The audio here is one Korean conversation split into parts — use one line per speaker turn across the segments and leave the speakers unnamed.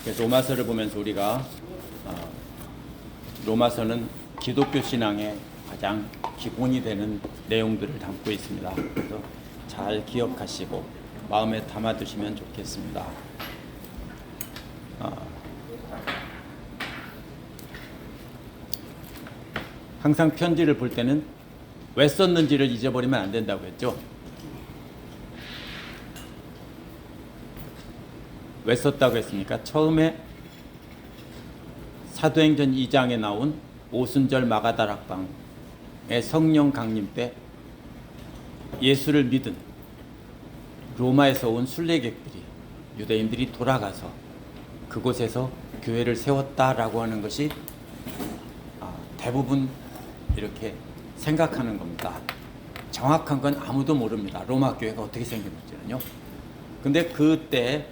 그래서 로마서를 보면서 우리가 로마서는 기독교 신앙의 가장 기본이 되는 내용들을 담고 있습니다. 그래서 잘 기억하시고 마음에 담아두시면 좋겠습니다. 항상 편지를 볼 때는 왜 썼는지를 잊어버리면 안 된다고 했죠. 왜 썼다고 했습니까? 처음에 사도행전 2장에 나온 오순절 마가다락방의 성령 강림 때 예수를 믿은 로마에서 온 순례객들이, 유대인들이 돌아가서 그곳에서 교회를 세웠다라고 하는 것이 대부분 이렇게 생각하는 겁니다. 정확한 건 아무도 모릅니다. 로마 교회가 어떻게 생겼는지는요. 근데 그때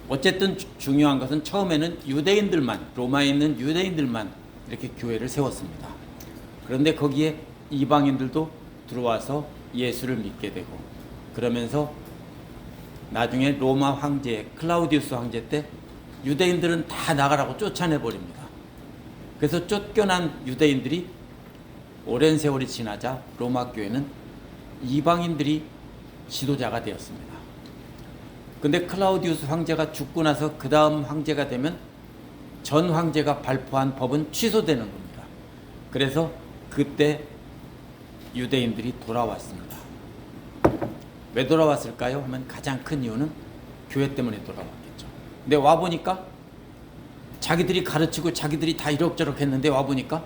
어쨌든 중요한 것은 처음에는 유대인들만, 로마에 있는 유대인들만 이렇게 교회를 세웠습니다. 그런데 거기에 이방인들도 들어와서 예수를 믿게 되고, 그러면서 나중에 로마 황제, 클라우디우스 황제 때 유대인들은 다 나가라고 쫓아내버립니다. 그래서 쫓겨난 유대인들이 오랜 세월이 지나자 로마 교회는 이방인들이 지도자가 되었습니다. 근데 클라우디우스 황제가 죽고 나서 그 다음 황제가 되면 전 황제가 발표한 법은 취소되는 겁니다. 그래서 그때 유대인들이 돌아왔습니다. 왜 돌아왔을까요? 하면 가장 큰 이유는 교회 때문에 돌아왔겠죠. 근데 와보니까 자기들이 가르치고 자기들이 다 이럭저럭 했는데 와보니까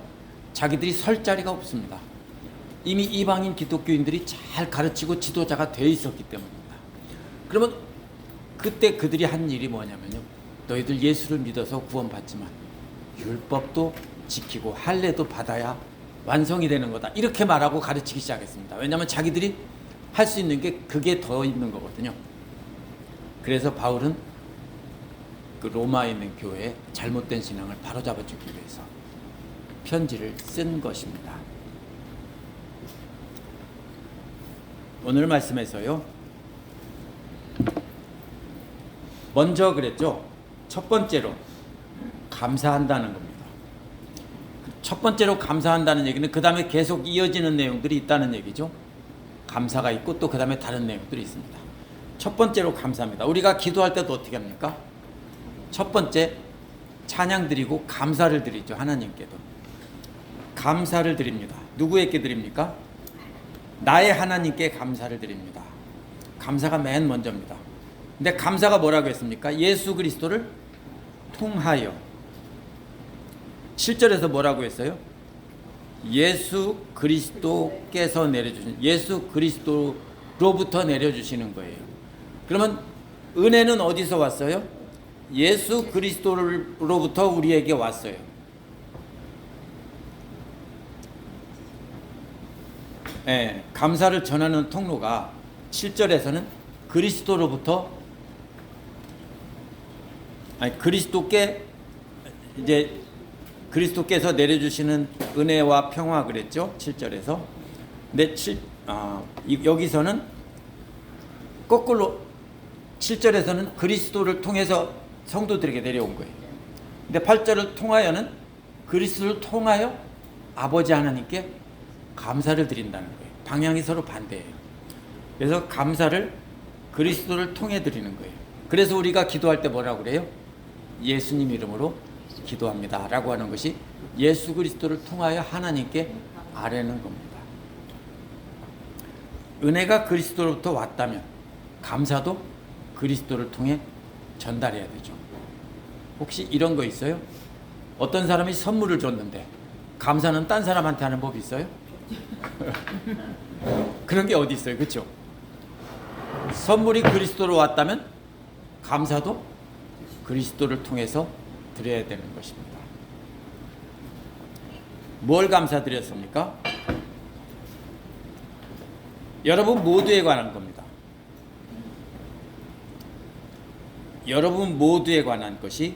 자기들이 설 자리가 없습니다. 이미 이방인 기독교인들이 잘 가르치고 지도자가 되어 있었기 때문입니다. 그러면 그때 그들이 한 일이 뭐냐면요, 너희들 예수를 믿어서 구원받지만 율법도 지키고 할례도 받아야 완성이 되는 거다, 이렇게 말하고 가르치기 시작했습니다. 왜냐하면 자기들이 할 수 있는 게 그게 더 있는 거거든요. 그래서 바울은 그 로마에 있는 교회의 잘못된 신앙을 바로잡아주기 위해서 편지를 쓴 것입니다. 오늘 말씀에서요, 먼저 그랬죠. 첫 번째로 감사한다는 겁니다. 첫 번째로 감사한다는 얘기는 그 다음에 계속 이어지는 내용들이 있다는 얘기죠. 감사가 있고 또 그 다음에 다른 내용들이 있습니다. 첫 번째로 감사합니다. 우리가 기도할 때도 어떻게 합니까? 첫 번째 찬양 드리고 감사를 드리죠. 하나님께도 감사를 드립니다. 누구에게 드립니까? 나의 하나님께 감사를 드립니다. 감사가 맨 먼저입니다. 근데 감사가 뭐라고 했습니까? 예수 그리스도를 통하여. 7절에서 뭐라고 했어요? 예수 그리스도께서 내려주신, 예수 그리스도로부터 내려주시는 거예요. 그러면 은혜는 어디서 왔어요? 예수 그리스도로부터 우리에게 왔어요. 네, 감사를 전하는 통로가 7절에서는 그리스도로부터, 그리스도께 이제 그리스도께서 내려주시는 은혜와 평화 그랬죠. 7절에서. 근데 여기서는 거꾸로 7절에서는 그리스도를 통해서 성도들에게 내려온 거예요. 근데 8절을 통하여는 그리스도를 통하여 아버지 하나님께 감사를 드린다는 거예요. 방향이 서로 반대예요. 그래서 감사를 그리스도를 통해 드리는 거예요. 그래서 우리가 기도할 때 뭐라고 그래요? 예수님 이름으로 기도합니다 라고 하는 것이 예수 그리스도를 통하여 하나님께 아뢰는 겁니다. 은혜가 그리스도로부터 왔다면 감사도 그리스도를 통해 전달해야 되죠. 혹시 이런 거 있어요? 어떤 사람이 선물을 줬는데 감사는 딴 사람한테 하는 법이 있어요? 그런 게 어디 있어요? 그렇죠? 선물이 그리스도로 왔다면 감사도 그리스도를 통해서 드려야 되는 것입니다. 뭘 감사드렸습니까? 여러분 모두에 관한 겁니다. 여러분 모두에 관한 것이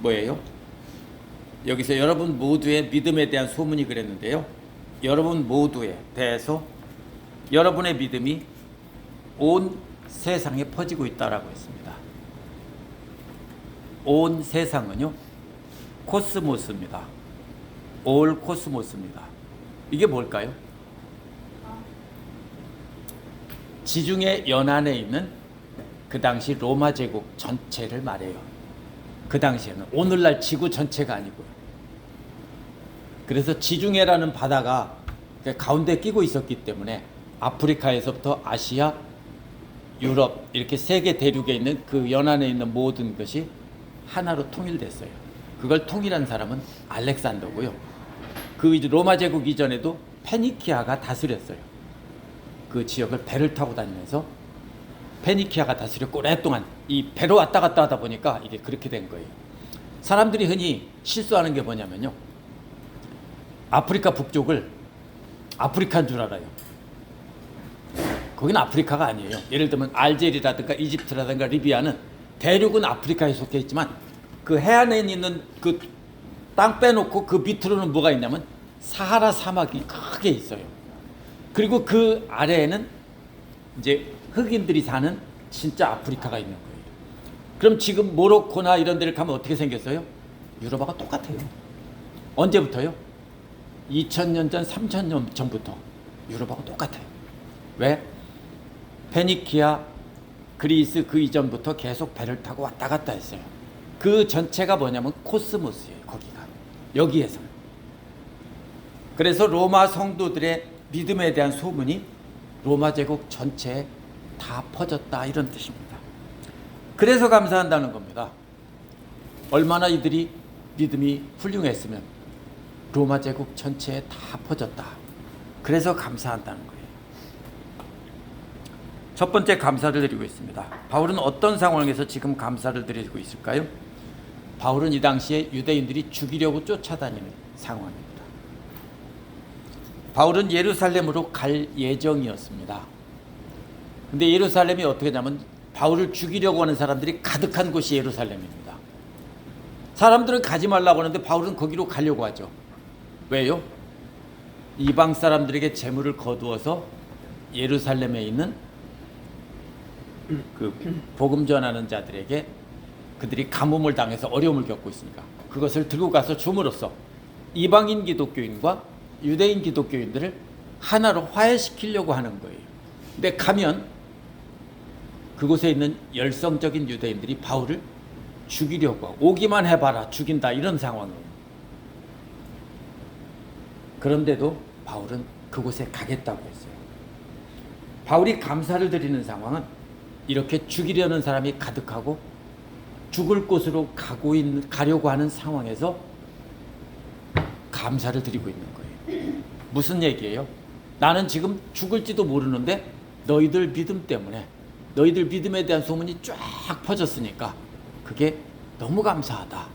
뭐예요? 여기서 여러분 모두의 믿음에 대한 소문이 그랬는데요, 여러분 모두에 대해서 여러분의 믿음이 온 세상에 퍼지고 있다라고 했습니다. 온 세상은요, 코스모스입니다. 올 코스모스입니다. 이게 뭘까요? 지중해 연안에 있는 그 당시 로마 제국 전체를 말해요. 그 당시에는 오늘날 지구 전체가 아니고요. 그래서 지중해라는 바다가 가운데 끼고 있었기 때문에 아프리카에서부터 아시아, 유럽 이렇게 세계 대륙에 있는 그 연안에 있는 모든 것이 하나로 통일됐어요. 그걸 통일한 사람은 알렉산더고요. 그 로마 제국 이전에도 페니키아가 다스렸어요. 그 지역을 배를 타고 다니면서 페니키아가 다스렸고 오랫동안 이 배로 왔다 갔다 하다 보니까 이게 그렇게 된 거예요. 사람들이 흔히 실수하는 게 뭐냐면요, 아프리카 북쪽을 아프리카인 줄 알아요. 거기는 아프리카가 아니에요. 예를 들면 알제리라든가 이집트라든가 리비아는 대륙은 아프리카에 속해 있지만 그 해안에 있는 그 땅 빼놓고 그 밑으로는 뭐가 있냐면 사하라 사막이 크게 있어요. 그리고 그 아래에는 이제 흑인들이 사는 진짜 아프리카가 있는 거예요. 그럼 지금 모로코나 이런 데를 가면 어떻게 생겼어요? 유럽하고 똑같아요. 언제부터요? 2000년 전, 3000년 전부터 유럽하고 똑같아요. 왜? 페니키아, 그리스 그 이전부터 계속 배를 타고 왔다 갔다 했어요. 그 전체가 뭐냐면 코스모스예요. 거기가. 여기에서는. 그래서 로마 성도들의 믿음에 대한 소문이 로마 제국 전체에 다 퍼졌다, 이런 뜻입니다. 그래서 감사한다는 겁니다. 얼마나 이들이 믿음이 훌륭했으면 로마 제국 전체에 다 퍼졌다. 그래서 감사한다는 거예요. 첫 번째, 감사를 드리고 있습니다. 바울은 어떤 상황에서 지금 감사를 드리고 있을까요? 바울은 이 당시에 유대인들이 죽이려고 쫓아다니는 상황입니다. 바울은 예루살렘으로 갈 예정이었습니다. 근데 예루살렘이 어떻게 되냐면 바울을 죽이려고 하는 사람들이 가득한 곳이 예루살렘입니다. 사람들은 가지 말라고 하는데 바울은 거기로 가려고 하죠. 왜요? 이방 사람들에게 재물을 거두어서 예루살렘에 있는 그 복음 전하는 자들에게, 그들이 가뭄을 당해서 어려움을 겪고 있으니까 그것을 들고 가서 줌으로써 이방인 기독교인과 유대인 기독교인들을 하나로 화해시키려고 하는 거예요. 근데 가면 그곳에 있는 열성적인 유대인들이 바울을 죽이려고 하고, 오기만 해봐라 죽인다, 이런 상황이에요. 그런데도 바울은 그곳에 가겠다고 했어요. 바울이 감사를 드리는 상황은 이렇게 죽이려는 사람이 가득하고 죽을 곳으로 가려고 하는 상황에서 감사를 드리고 있는 거예요. 무슨 얘기예요? 나는 지금 죽을지도 모르는데 너희들 믿음 때문에, 너희들 믿음에 대한 소문이 쫙 퍼졌으니까 그게 너무 감사하다.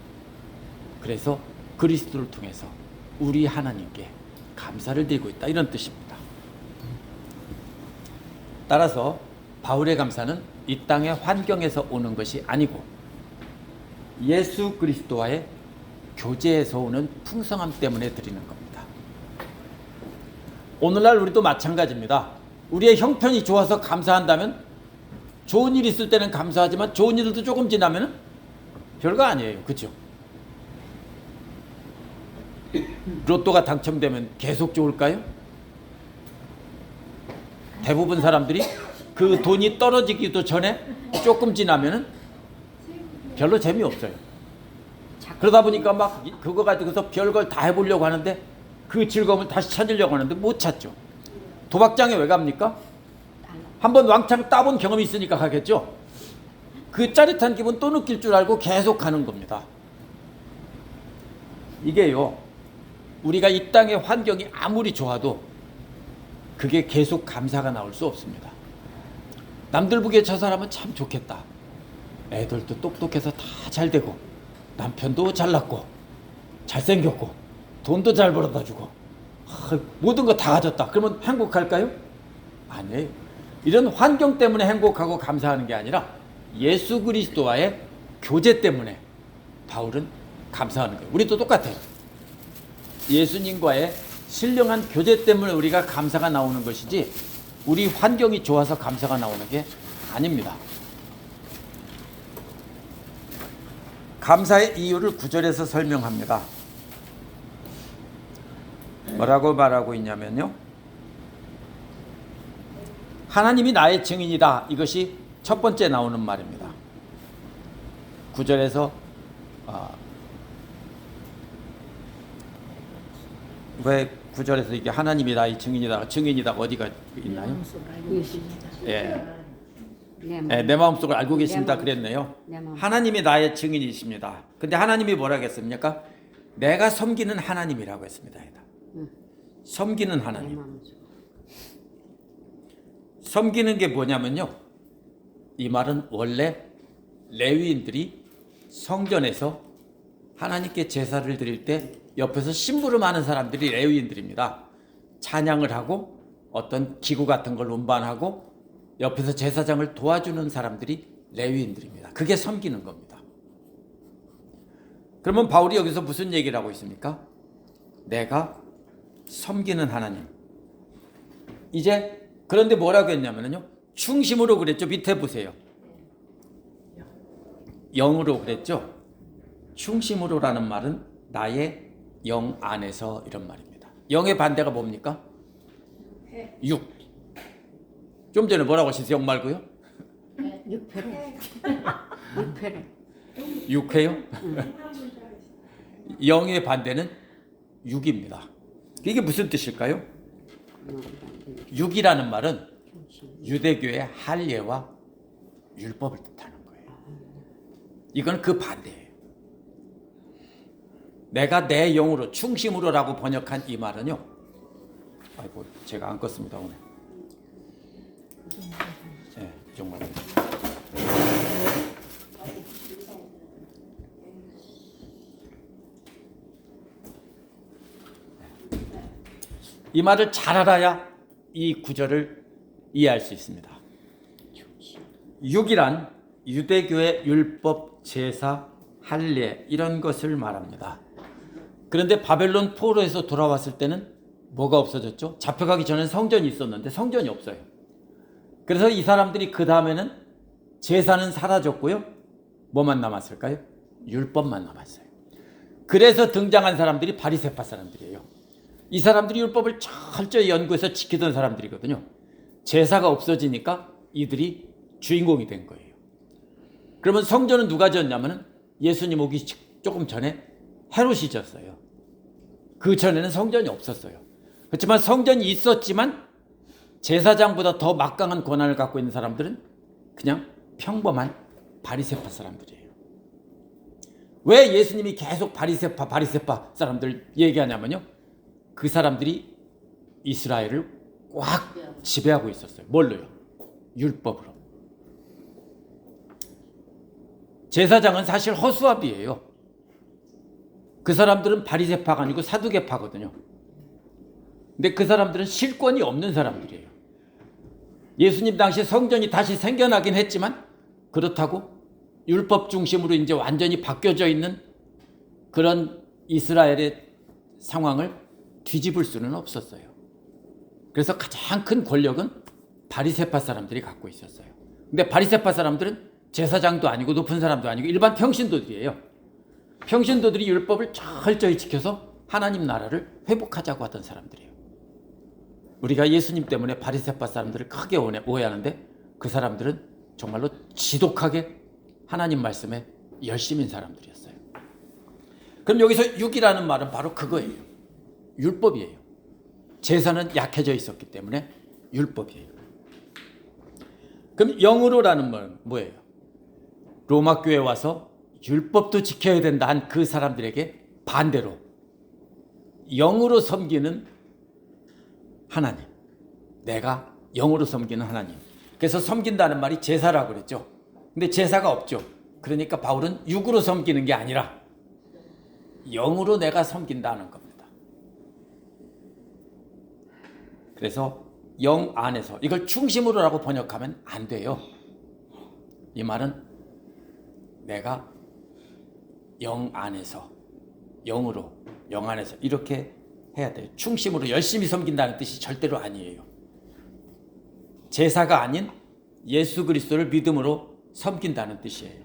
그래서 그리스도를 통해서 우리 하나님께 감사를 드리고 있다, 이런 뜻입니다. 따라서 바울의 감사는 이 땅의 환경에서 오는 것이 아니고 예수 그리스도와의 교제에서 오는 풍성함 때문에 드리는 겁니다. 오늘날 우리도 마찬가지입니다. 우리의 형편이 좋아서 감사한다면, 좋은 일 있을 때는 감사하지만 좋은 일도 조금 지나면 별거 아니에요. 그렇죠? 로또가 당첨되면 계속 좋을까요? 대부분 사람들이 그 돈이 떨어지기도 전에 조금 지나면 별로 재미없어요. 그러다 보니까 막 그거 가지고서 별걸 다 해보려고 하는데 그 즐거움을 다시 찾으려고 하는데 못 찾죠. 도박장에 왜 갑니까? 한번 왕창 따본 경험이 있으니까 가겠죠. 그 짜릿한 기분 또 느낄 줄 알고 계속 가는 겁니다. 이게요, 우리가 이 땅의 환경이 아무리 좋아도 그게 계속 감사가 나올 수 없습니다. 남들 보기에 저 사람은 참 좋겠다. 애들도 똑똑해서 다 잘 되고, 남편도 잘났고, 잘생겼고, 돈도 잘 벌어다 주고, 모든 거 다 가졌다. 그러면 행복할까요? 아니에요. 이런 환경 때문에 행복하고 감사하는 게 아니라 예수 그리스도와의 교제 때문에 바울은 감사하는 거예요. 우리도 똑같아요. 예수님과의 신령한 교제 때문에 우리가 감사가 나오는 것이지 우리 환경이 좋아서 감사가 나오는 게 아닙니다. 감사의 이유를 9절에서 설명합니다. 뭐라고 말하고 있냐면요. 하나님이 나의 증인이다. 이것이 첫 번째 나오는 말입니다. 9절에서 왜 9절에서 이게 하나님이 나의 증인이다 어디가 있나요? 예. 내 마음속을 알고 계십니다. 그랬네요. 하나님이 나의 증인이십니다. 근데 하나님이 뭐라고 했습니까? 내가 섬기는 하나님이라고 했습니다. 섬기는 하나님. 섬기는 게 뭐냐면요. 이 말은 원래 레위인들이 성전에서 하나님께 제사를 드릴 때 옆에서 심부름하는 사람들이 레위인들입니다. 찬양을 하고 어떤 기구 같은 걸 운반하고 옆에서 제사장을 도와주는 사람들이 레위인들입니다. 그게 섬기는 겁니다. 그러면 바울이 여기서 무슨 얘기를 하고 있습니까? 내가 섬기는 하나님. 이제 그런데 뭐라고 했냐면요. 충심으로 그랬죠. 밑에 보세요. 영으로 그랬죠. 충심으로라는 말은 나의 영 안에서 이런 말입니다. 영의 반대가 뭡니까? 육. 좀 전에 뭐라고 하셨어요? 영 말고요?
육회로.
육회요? 영의 반대는 육입니다. 이게 무슨 뜻일까요? 육이라는 말은 유대교의 할례와 율법을 뜻하는 거예요. 이건 그 반대예요. 내가 내 영으로 충심으로라고 번역한 이 말은요. 아이고 제가 안 껐습니다 오늘. 네, 정말. 이 말을 잘 알아야 이 구절을 이해할 수 있습니다. 육이란 유대교의 율법, 제사, 할례 이런 것을 말합니다. 그런데 바벨론 포로에서 돌아왔을 때는 뭐가 없어졌죠? 잡혀가기 전엔 성전이 있었는데 성전이 없어요. 그래서 이 사람들이 그 다음에는 제사는 사라졌고요. 뭐만 남았을까요? 율법만 남았어요. 그래서 등장한 사람들이 바리새파 사람들이에요. 이 사람들이 율법을 철저히 연구해서 지키던 사람들이거든요. 제사가 없어지니까 이들이 주인공이 된 거예요. 그러면 성전은 누가 지었냐면 예수님 오기 조금 전에 헤롯이 지었어요. 그 전에는 성전이 없었어요. 그렇지만 성전이 있었지만 제사장보다 더 막강한 권한을 갖고 있는 사람들은 그냥 평범한 바리새파 사람들이에요. 왜 예수님이 계속 바리새파 사람들 얘기하냐면요. 그 사람들이 이스라엘을 꽉 지배하고 있었어요. 뭘로요? 율법으로. 제사장은 사실 허수아비예요. 그 사람들은 바리새파가 아니고 사두개파거든요. 근데 그 사람들은 실권이 없는 사람들이에요. 예수님 당시 성전이 다시 생겨나긴 했지만 그렇다고 율법 중심으로 이제 완전히 바뀌어져 있는 그런 이스라엘의 상황을 뒤집을 수는 없었어요. 그래서 가장 큰 권력은 바리새파 사람들이 갖고 있었어요. 근데 바리새파 사람들은 제사장도 아니고 높은 사람도 아니고 일반 평신도들이에요. 평신도들이 율법을 철저히 지켜서 하나님 나라를 회복하자고 하던 사람들이에요. 우리가 예수님 때문에 바리새파 사람들을 크게 오해하는데 그 사람들은 정말로 지독하게 하나님 말씀에 열심인 사람들이었어요. 그럼 여기서 육이라는 말은 바로 그거예요. 율법이에요. 제사는 약해져 있었기 때문에 율법이에요. 그럼 영으로라는 말은 뭐예요? 로마 교회에 와서 율법도 지켜야 된다 한 그 사람들에게 반대로 영으로 섬기는 하나님. 내가 영으로 섬기는 하나님. 그래서 섬긴다는 말이 제사라고 그랬죠. 근데 제사가 없죠. 그러니까 바울은 육으로 섬기는 게 아니라 영으로 내가 섬긴다는 겁니다. 그래서 영 안에서 이걸 충심으로라고 번역하면 안 돼요. 이 말은 내가 영 안에서 영으로 영 안에서 이렇게 해야 돼요. 충심으로 열심히 섬긴다는 뜻이 절대로 아니에요. 제사가 아닌 예수 그리스도를 믿음으로 섬긴다는 뜻이에요.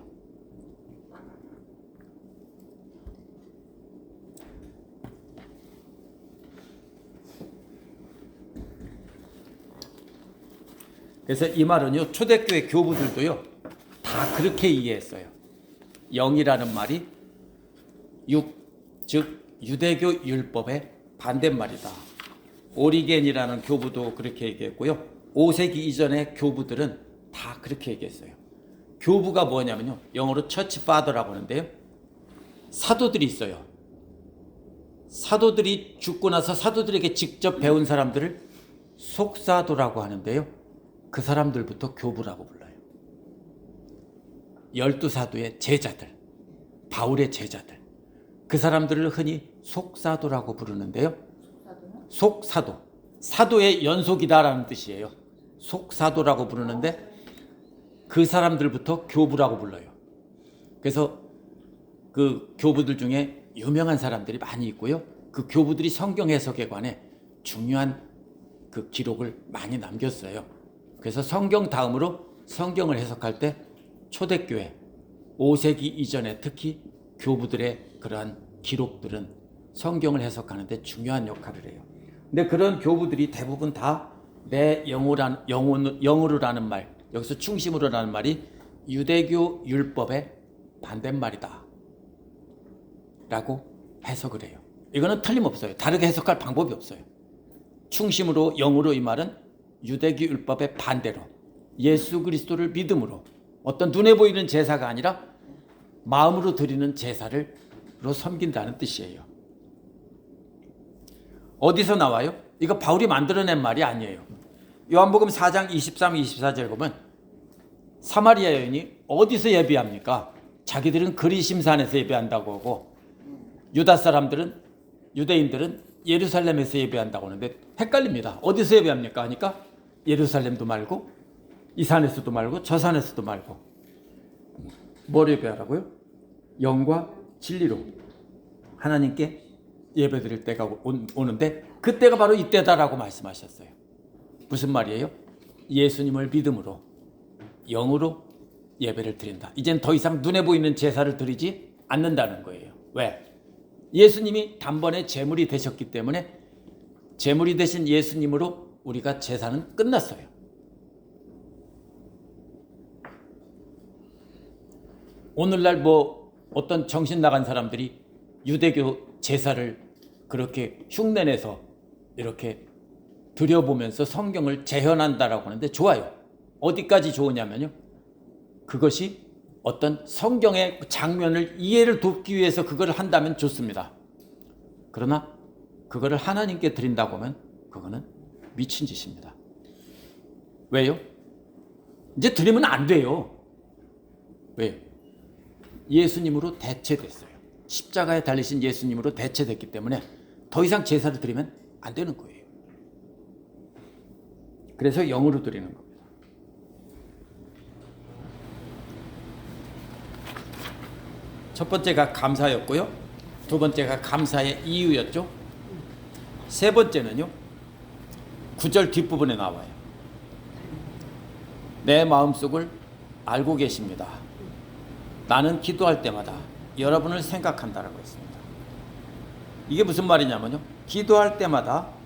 그래서 이 말은요, 초대교회 교부들도요, 다 그렇게 이해했어요. 영이라는 말이 즉 유대교 율법의 반대말이다. 오리겐이라는 교부도 그렇게 얘기했고요. 5세기 이전의 교부들은 다 그렇게 얘기했어요. 교부가 뭐냐면요, 영어로 처치 파더라고 하는데요, 사도들이 있어요. 사도들이 죽고 나서 사도들에게 직접 배운 사람들을 속사도라고 하는데요, 그 사람들부터 교부라고 불러요. 12사도의 제자들, 바울의 제자들, 그 사람들을 흔히 속사도라고 부르는데요, 속사도, 사도의 연속이다라는 뜻이에요. 속사도라고 부르는데 그 사람들부터 교부라고 불러요. 그래서 그 교부들 중에 유명한 사람들이 많이 있고요, 그 교부들이 성경 해석에 관해 중요한 그 기록을 많이 남겼어요. 그래서 성경 다음으로 성경을 해석할 때 초대교회 5세기 이전에 특히 교부들의 그러한 기록들은 성경을 해석하는 데 중요한 역할을 해요. 근데 그런 교부들이 대부분 다 내 영으로라는 말, 여기서 충심으로라는 말이 유대교 율법의 반대말이다 라고 해석을 해요. 이거는 틀림없어요. 다르게 해석할 방법이 없어요. 충심으로, 영으로, 이 말은 유대교 율법의 반대로 예수 그리스도를 믿음으로 어떤 눈에 보이는 제사가 아니라 마음으로 드리는 제사를 섬긴다는 뜻이에요. 어디서 나와요? 이거 바울이 만들어낸 말이 아니에요. 요한복음 4장 23, 24절 보면 사마리아 여인이 어디서 예배합니까? 자기들은 그리심산에서 예배한다고 하고 유다 사람들은, 유대인들은 예루살렘에서 예배한다고 하는데 헷갈립니다. 어디서 예배합니까? 하니까 예루살렘도 말고 이 산에서도 말고 저 산에서도 말고 뭘 예배하라고요? 영과 진리로 하나님께 예배드릴 때가 오는데 그때가 바로 이때다라고 말씀하셨어요. 무슨 말이에요? 예수님을 믿음으로 영으로 예배를 드린다. 이젠 더 이상 눈에 보이는 제사를 드리지 않는다는 거예요. 왜? 예수님이 단번에 제물이 되셨기 때문에 제물이 되신 예수님으로 우리가 제사는 끝났어요. 오늘날 어떤 정신 나간 사람들이 유대교 제사를 그렇게 흉내내서 이렇게 드려보면서 성경을 재현한다라고 하는데 좋아요. 어디까지 좋으냐면요, 그것이 어떤 성경의 장면을 이해를 돕기 위해서 그걸 한다면 좋습니다. 그러나 그거를 하나님께 드린다고 하면 그거는 미친 짓입니다. 왜요? 이제 드리면 안 돼요. 왜요? 예수님으로 대체됐어요. 십자가에 달리신 예수님으로 대체됐기 때문에 더 이상 제사를 드리면 안 되는 거예요. 그래서 영으로 드리는 겁니다. 첫 번째가 감사였고요, 두 번째가 감사의 이유였죠. 세 번째는요, 9절 뒷부분에 나와요. 내 마음속을 알고 계십니다. 나는 기도할 때마다 여러분을 생각한다라고 했습니다. 이게 무슨 말이냐면요, 기도할 때마다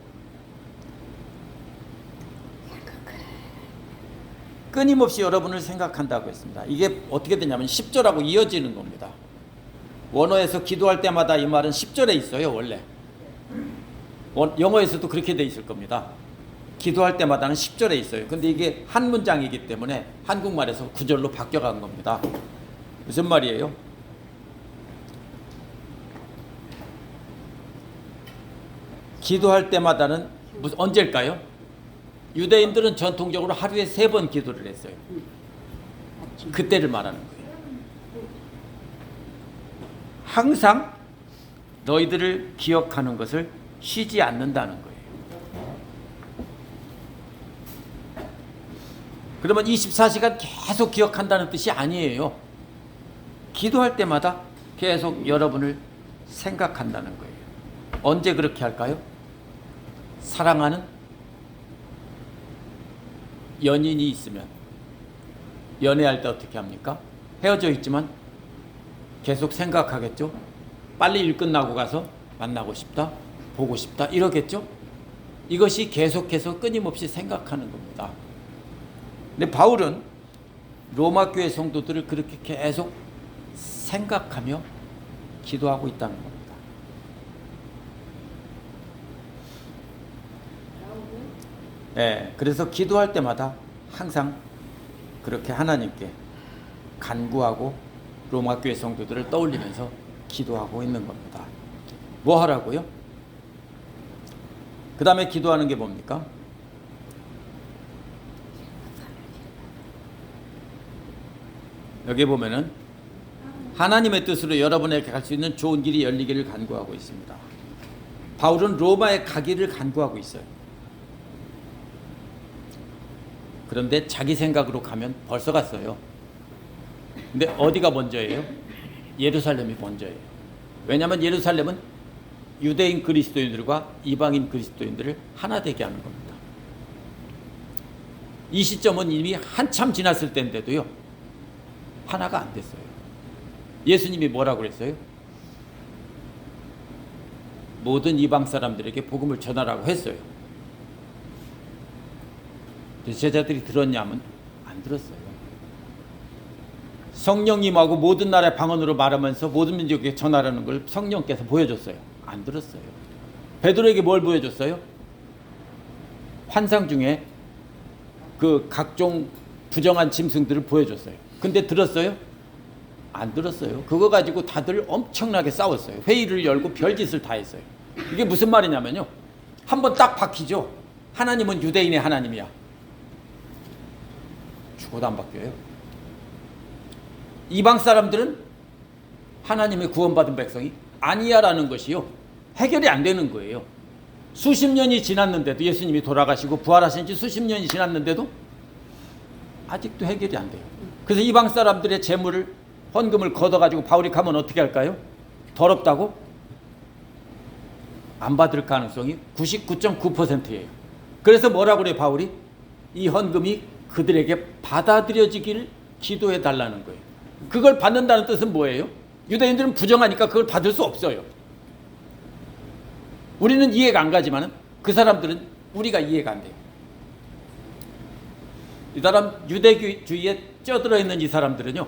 끊임없이 여러분을 생각한다고 했습니다. 이게 어떻게 되냐면 10절하고 이어지는 겁니다. 원어에서 기도할 때마다 이 말은 10절에 있어요. 원래 영어에서도 그렇게 돼 있을 겁니다. 기도할 때마다는 10절에 있어요. 근데 이게 한 문장이기 때문에 한국말에서 9절로 바뀌어간 겁니다. 무슨 말이에요? 기도할 때마다는 언제일까요? 유대인들은 전통적으로 하루에 3번 기도를 했어요. 그때를 말하는 거예요. 항상 너희들을 기억하는 것을 쉬지 않는다는 거예요. 그러면 24시간 계속 기억한다는 뜻이 아니에요. 기도할 때마다 계속 여러분을 생각한다는 거예요. 언제 그렇게 할까요? 사랑하는 연인이 있으면, 연애할 때 어떻게 합니까? 헤어져 있지만 계속 생각하겠죠? 빨리 일 끝나고 가서 만나고 싶다, 보고 싶다 이러겠죠? 이것이 계속해서 끊임없이 생각하는 겁니다. 근데 바울은 로마 교회 성도들을 그렇게 계속 생각하며 기도하고 있다는 겁니다. 네, 그래서 기도할 때마다 항상 그렇게 하나님께 간구하고 로마 교회 성도들을 떠올리면서 기도하고 있는 겁니다. 뭐 하라고요? 그 다음에 기도하는 게 뭡니까? 여기 보면은 하나님의 뜻으로 여러분에게 갈 수 있는 좋은 길이 열리기를 간구하고 있습니다. 바울은 로마에 가기를 간구하고 있어요. 그런데 자기 생각으로 가면 벌써 갔어요. 근데 어디가 먼저예요? 예루살렘이 먼저예요. 왜냐하면 예루살렘은 유대인 그리스도인들과 이방인 그리스도인들을 하나 되게 하는 겁니다. 이 시점은 이미 한참 지났을 때인데도요, 하나가 안 됐어요. 예수님이 뭐라고 그랬어요? 모든 이방 사람들에게 복음을 전하라고 했어요. 제자들이 들었냐면 안 들었어요. 성령님하고 모든 나라의 방언으로 말하면서 모든 민족에게 전하라는 걸 성령께서 보여줬어요. 안 들었어요. 베드로에게 뭘 보여줬어요? 환상 중에 그 각종 부정한 짐승들을 보여줬어요. 근데 들었어요? 안 들었어요. 그거 가지고 다들 엄청나게 싸웠어요. 회의를 열고 별짓을 다 했어요. 이게 무슨 말이냐면요, 한번 딱 박히죠. 하나님은 유대인의 하나님이야. 죽어도 안 바뀌어요. 이방 사람들은 하나님의 구원받은 백성이 아니야라는 것이요, 해결이 안 되는 거예요. 수십 년이 지났는데도, 예수님이 돌아가시고 부활하신 지 수십 년이 지났는데도 아직도 해결이 안 돼요. 그래서 이방 사람들의 재물을, 헌금을 걷어가지고 바울이 가면 어떻게 할까요? 더럽다고? 안 받을 가능성이 99.9%예요. 그래서 뭐라고 그래요, 바울이? 이 헌금이 그들에게 받아들여지기를 기도해 달라는 거예요. 그걸 받는다는 뜻은 뭐예요? 유대인들은 부정하니까 그걸 받을 수 없어요. 우리는 이해가 안 가지만 그 사람들은 우리가 이해가 안 돼요. 이 사람 유대주의에 쪄들어 있는 이 사람들은요,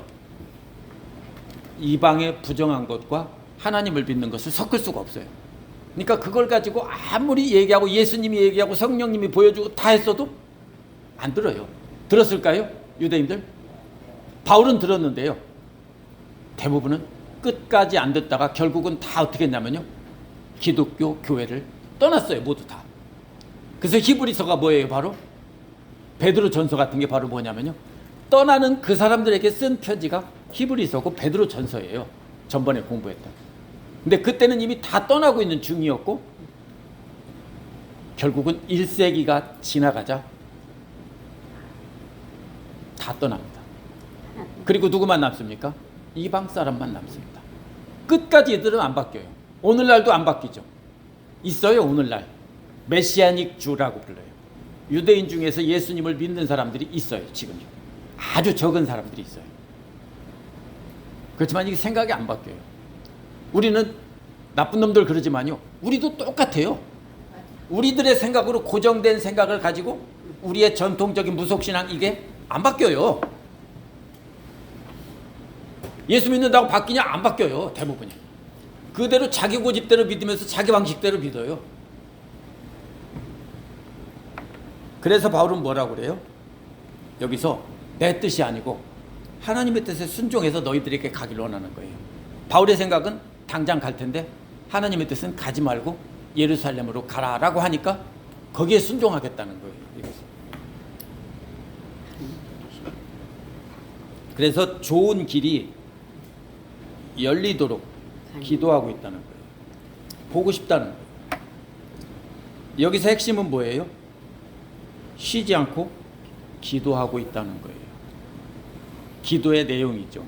이방의 부정한 것과 하나님을 믿는 것을 섞을 수가 없어요. 그러니까 그걸 가지고 아무리 얘기하고 예수님이 얘기하고 성령님이 보여주고 다 했어도 안 들어요. 들었을까요? 유대인들? 바울은 들었는데요, 대부분은 끝까지 안 듣다가 결국은 다 어떻게 했냐면요, 기독교 교회를 떠났어요. 모두 다. 그래서 히브리서가 뭐예요? 바로 베드로 전서 같은 게 바로 뭐냐면요, 떠나는 그 사람들에게 쓴 편지가 히브리서고 베드로 전서예요. 전번에 공부했던. 근데 그때는 이미 다 떠나고 있는 중이었고, 결국은 1세기가 지나가자 다 떠납니다. 그리고 누구만 남습니까? 이방 사람만 남습니다. 끝까지 이들은 안 바뀌어요. 오늘날도 안 바뀌죠. 있어요, 오늘날. 메시아닉 주라고 불러요. 유대인 중에서 예수님을 믿는 사람들이 있어요, 지금요. 아주 적은 사람들이 있어요. 그렇지만 이게 생각이 안 바뀌어요. 우리는 나쁜 놈들 그러지만요, 우리도 똑같아요. 우리들의 생각으로 고정된 생각을 가지고 우리의 전통적인 무속신앙, 이게 안 바뀌어요. 예수 믿는다고 바뀌냐? 안 바뀌어요, 대부분이. 그대로 자기 고집대로 믿으면서 자기 방식대로 믿어요. 그래서 바울은 뭐라고 그래요? 여기서 내 뜻이 아니고 하나님의 뜻에 순종해서 너희들에게 가기를 원하는 거예요. 바울의 생각은 당장 갈 텐데 하나님의 뜻은 가지 말고 예루살렘으로 가라라고 하니까 거기에 순종하겠다는 거예요. 그래서 좋은 길이 열리도록 기도하고 있다는 거예요. 보고 싶다는 거예요. 여기서 핵심은 뭐예요? 쉬지 않고 기도하고 있다는 거예요. 기도의 내용이죠.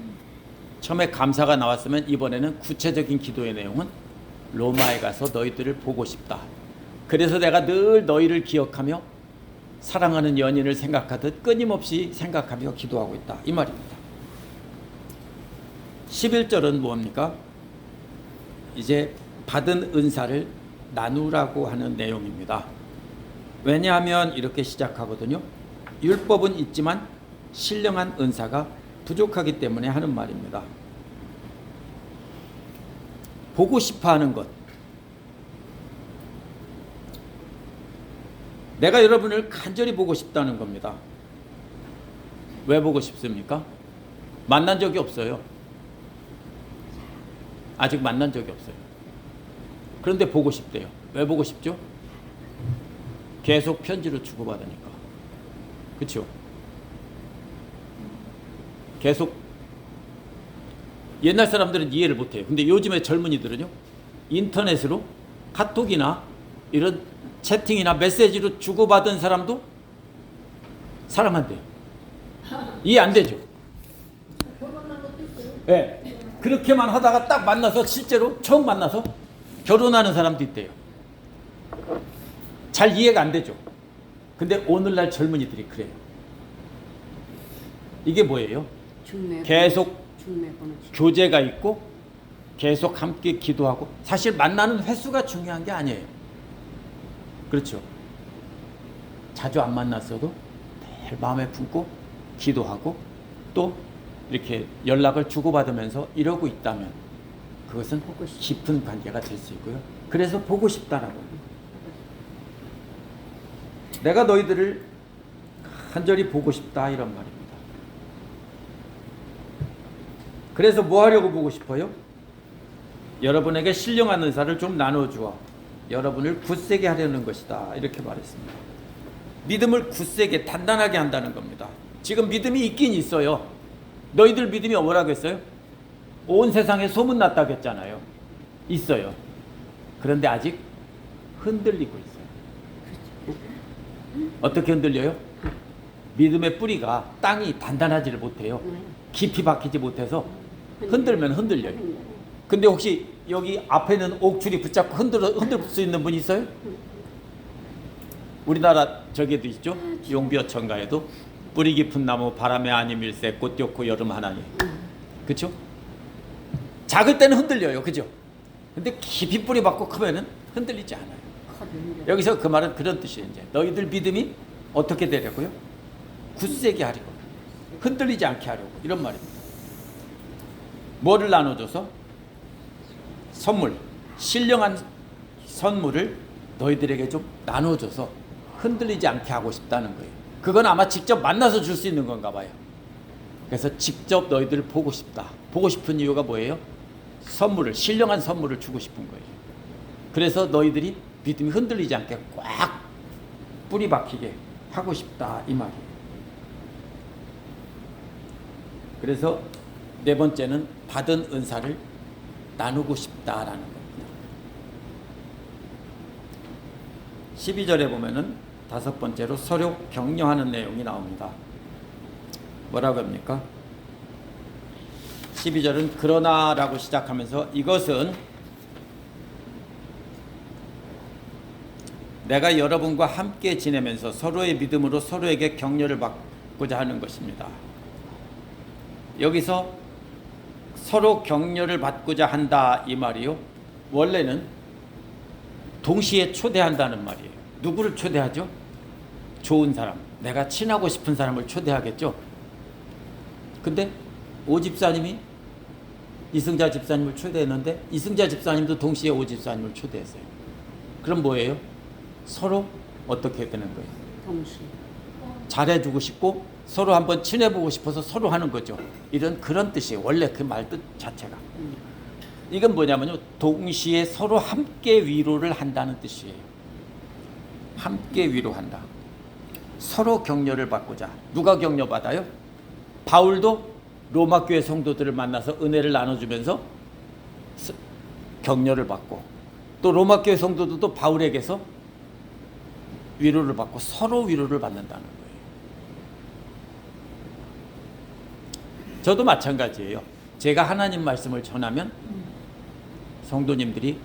처음에 감사가 나왔으면 이번에는 구체적인 기도의 내용은 로마에 가서 너희들을 보고 싶다. 그래서 내가 늘 너희를 기억하며 사랑하는 연인을 생각하듯 끊임없이 생각하며 기도하고 있다, 이 말입니다. 11절은 뭡니까? 이제 받은 은사를 나누라고 하는 내용입니다. 왜냐하면 이렇게 시작하거든요. 율법은 있지만 신령한 은사가 부족하기 때문에 하는 말입니다. 보고 싶어 하는 것. 내가 여러분을 간절히 보고 싶다는 겁니다. 왜 보고 싶습니까? 만난 적이 없어요. 아직 만난 적이 없어요. 그런데 보고 싶대요. 왜 보고 싶죠? 계속 편지로 주고받으니까. 그렇죠? 계속 옛날 사람들은 이해를 못해요. 근데 요즘의 젊은이들은요, 인터넷으로 카톡이나 이런 채팅이나 메시지로 주고받은 사람도 사랑한대요. 이해 안 되죠? 네. 그렇게만 하다가 딱 만나서 실제로 처음 만나서 결혼하는 사람도 있대요. 잘 이해가 안 되죠? 근데 오늘날 젊은이들이 그래요. 이게 뭐예요? 계속 교제가 있고 계속 함께 기도하고, 사실 만나는 횟수가 중요한 게 아니에요. 그렇죠? 자주 안 만났어도 늘 마음에 품고 기도하고 또 이렇게 연락을 주고받으면서 이러고 있다면 그것은 깊은 관계가 될 수 있고요. 그래서 보고 싶다라고. 내가 너희들을 간절히 보고 싶다, 이런 말입니다. 그래서 뭐 하려고 보고 싶어요? 여러분에게 신령한 은사를 좀 나눠주어 여러분을 굳세게 하려는 것이다, 이렇게 말했습니다. 믿음을 굳세게 단단하게 한다는 겁니다. 지금 믿음이 있긴 있어요. 너희들 믿음이 뭐라고 했어요? 온 세상에 소문났다고 했잖아요. 있어요. 그런데 아직 흔들리고 있어요. 어떻게 흔들려요? 믿음의 뿌리가 땅이 단단하지를 못해요. 깊이 박히지 못해서 흔들면 흔들려요. 근데 혹시 여기 앞에 있는 옥줄이 붙잡고 흔들 수 있는 분 있어요? 우리나라 저기도 있죠? 용비어천가에도 뿌리 깊은 나무 바람에 아니밀세 꽃 좋고 여름 하나니. 그렇죠? 작을 때는 흔들려요. 그죠? 근데 깊이 뿌리 박고 크면은 흔들리지 않아요. 여기서 그 말은 그런 뜻이에요. 이제 너희들 믿음이 어떻게 되려고요? 굳세게 하려고, 흔들리지 않게 하려고, 이런 말입니다. 뭐를 나눠줘서? 선물, 신령한 선물을 너희들에게 좀 나눠줘서 흔들리지 않게 하고 싶다는 거예요. 그건 아마 직접 만나서 줄 수 있는 건가 봐요. 그래서 직접 너희들을 보고 싶다. 보고 싶은 이유가 뭐예요? 선물을, 신령한 선물을 주고 싶은 거예요. 그래서 너희들이 믿음이 흔들리지 않게 꽉 뿌리 박히게 하고 싶다, 이 말이에요. 그래서 네 번째는 받은 은사를 나누고 싶다라는 겁니다. 12절에 보면은 다섯 번째로 서로 격려하는 내용이 나옵니다. 뭐라고 합니까? 12절은 그러나라고 시작하면서 이것은 내가 여러분과 함께 지내면서 서로의 믿음으로 서로에게 격려를 받고자 하는 것입니다. 여기서 서로 격려를 받고자 한다, 이 말이요, 원래는 동시에 초대한다는 말이에요. 누구를 초대하죠? 좋은 사람, 내가 친하고 싶은 사람을 초대하겠죠. 근데 오 집사님이 이승자 집사님을 초대했는데 이승자 집사님도 동시에 오 집사님을 초대했어요. 그럼 뭐예요? 서로 어떻게 되는 거예요?
동시.
잘해주고 싶고 서로 한번 친해보고 싶어서 서로 하는 거죠. 이런 그런 뜻이에요. 원래 그 말 뜻 자체가. 이건 뭐냐면요, 동시에 서로 함께 위로를 한다는 뜻이에요. 함께 위로한다. 서로 격려를 받고자. 누가 격려받아요? 바울도 로마 교회 성도들을 만나서 은혜를 나눠주면서 격려를 받고, 또 로마 교회 성도들도 바울에게서 위로를 받고 서로 위로를 받는다는 거예요. 저도 마찬가지예요. 제가 하나님 말씀을 전하면 성도님들이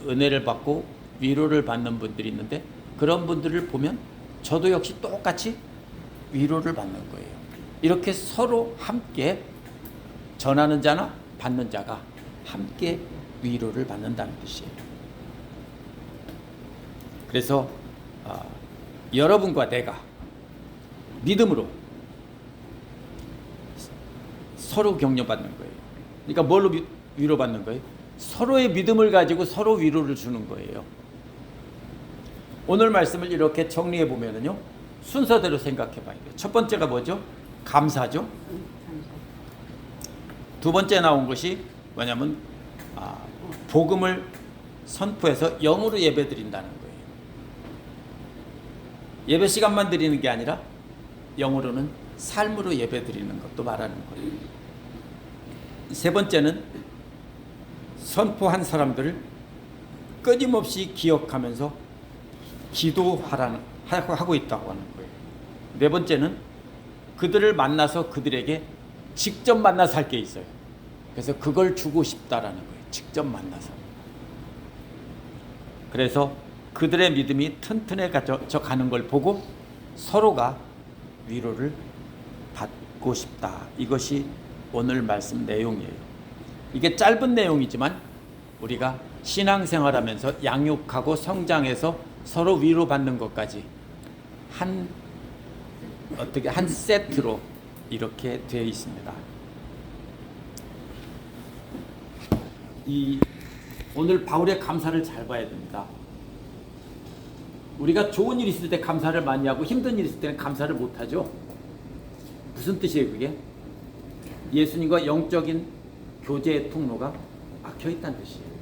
은혜를 받고 위로를 받는 분들이 있는데, 그런 분들을 보면 저도 역시 똑같이 위로를 받는 거예요. 이렇게 서로 함께 전하는 자나 받는 자가 함께 위로를 받는다는 뜻이에요. 그래서 여러분과 내가 믿음으로 서로 격려받는 거예요. 그러니까 뭘로 위로받는 거예요? 서로의 믿음을 가지고 서로 위로를 주는 거예요. 오늘 말씀을 이렇게 정리해 보면은요, 순서대로 생각해 봐야 돼요. 첫 번째가 뭐죠? 감사죠. 두 번째 나온 것이 뭐냐면 복음을 선포해서 영으로 예배 드린다는 거예요. 예배 시간만 드리는 게 아니라 영으로는 삶으로 예배 드리는 것도 말하는 거예요. 세 번째는 선포한 사람들을 끊임없이 기억하면서 기도하고 있다고 하는 거예요. 네 번째는 그들을 만나서 그들에게 직접 만나서 할 게 있어요. 그래서 그걸 주고 싶다라는 거예요. 직접 만나서. 그래서 그들의 믿음이 튼튼해져 가는 걸 보고 서로가 위로를 받고 싶다. 이것이 오늘 말씀 내용이에요. 이게 짧은 내용이지만 우리가 신앙생활하면서 양육하고 성장해서 서로 위로받는 것까지 한 세트로 이렇게 되어 있습니다. 오늘 바울의 감사를 잘 봐야 됩니다. 우리가 좋은 일 있을 때 감사를 많이 하고 힘든 일 있을 때는 감사를 못 하죠. 무슨 뜻이에요, 그게? 예수님과 영적인 교제의 통로가 막혀 있다는 뜻이에요.